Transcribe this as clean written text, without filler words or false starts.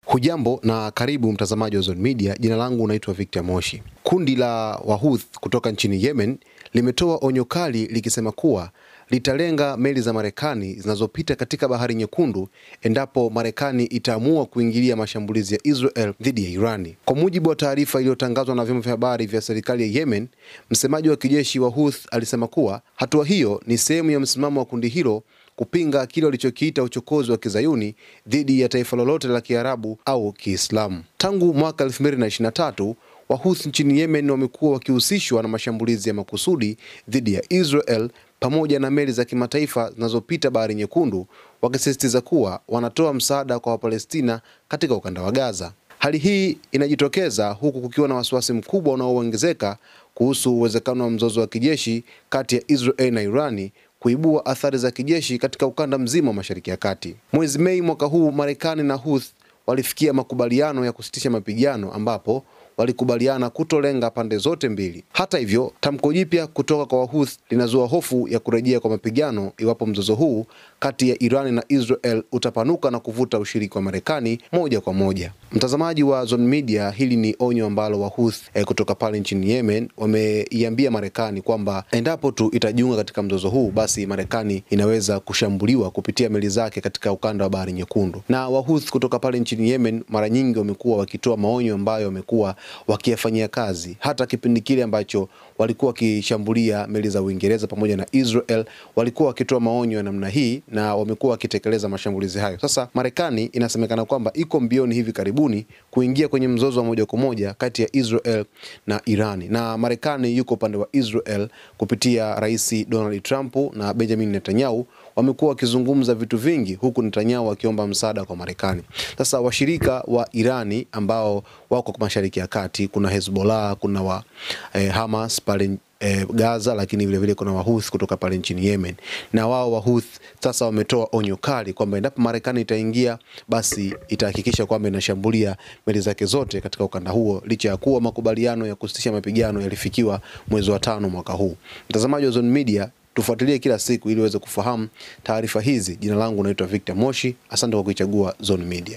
Hujambo na karibu mtazamaji wa Zone Media. Jina langu naitwa Victor Moshi. Kundi la Wahouthi kutoka nchini Yemen limetoa onyo kali likisema kuwa litalenga meli za Marekani zinazopita katika Bahari Nyekundu endapo Marekani itaamua kuingilia mashambulizi ya Israel dhidi ya Irani. Kwa mujibu wa taarifa iliyotangazwa na vyombo vya habari vya serikali ya Yemen, msemaji wa kijeshi wa Houthi alisema kuwa hatua hiyo ni sehemu ya msimamo wa kundi hilo kupinga kile walichokiita uchokozi wa kizayuni dhidi ya taifa lolote la Kiarabu au Kiislamu. Tangu mwaka 2023, Wahouthi nchini Yemen wamekuwa wakihusishwa na mashambulizi ya makusudi dhidi ya Israel pamoja na meli za kimataifa zinazopita Bahari Nyekundu, wakisisitiza kuwa wanatoa msaada kwa Wapalestina katika ukanda wa Gaza. Hali hii inajitokeza huku kukiwa na wasiwasi mkubwa unaoongezeka kuhusu uwezekano wa mzozo wa kijeshi kati ya Israel na Irani kuibua athari za kijeshi katika ukanda mzima wa Mashariki ya Kati. Mwezi Mei mwaka huu, Marekani na Houthi walifikia makubaliano ya kusitisha mapigano ambapo walikubaliana kutolenga pande zote mbili. Hata hivyo, tamko jipya kutoka kwa Wahouthi linazua hofu ya kurejea kwa mapigano iwapo mzozo huu kati ya Irani na Israel utapanuka na kuvuta ushiriki wa Marekani moja kwa moja. Mtazamaji wa Zone Media, hili ni onyo ambalo Wahouthi kutoka pale nchini Yemen wameiambia Marekani kwamba endapo tu itajiunga katika mzozo huu, basi Marekani inaweza kushambuliwa kupitia meli zake katika ukanda wa Bahari Nyekundu. Na Wahouthi kutoka pale nchini Yemen mara nyingi wamekuwa wakitoa maonyo ambayo wamekuwa wakiyafanyia kazi. Hata kipindi kile ambacho walikuwa wakishambulia meli za Uingereza pamoja na Israel, walikuwa wakitoa maonyo ya namna hii na wamekuwa wakitekeleza mashambulizi hayo. Sasa Marekani inasemekana kwamba iko mbioni hivi karibuni kuingia kwenye mzozo wa moja kwa moja kati ya Israel na Irani. Na Marekani yuko upande wa Israel kupitia Rais Donald Trump na Benjamin Netanyahu wamekuwa wakizungumza vitu vingi, huku Netanyahu akiomba msaada kwa Marekani. Sasa washirika wa Irani ambao wako kwa Mashariki ya Kati, kuna Hezbollah, kuna Hamas pale Gaza, lakini vile vile kuna Wahouthi kutoka pale nchini Yemen. Na wao Wahouthi sasa wametoa onyo kali kwamba endapo Marekani itaingia, basi itahakikisha kwamba inashambulia meli zake zote katika ukanda huo, licha ya kuwa makubaliano ya kusitisha mapigano yalifikiwa mwezi wa 5 mwaka huu. Mtazamaji wa Zone Media, tufuatilie kila siku ili uweze kufahamu taarifa hizi. Jina langu naitwa Victor Moshi. Asante kwa kuichagua Zone Media.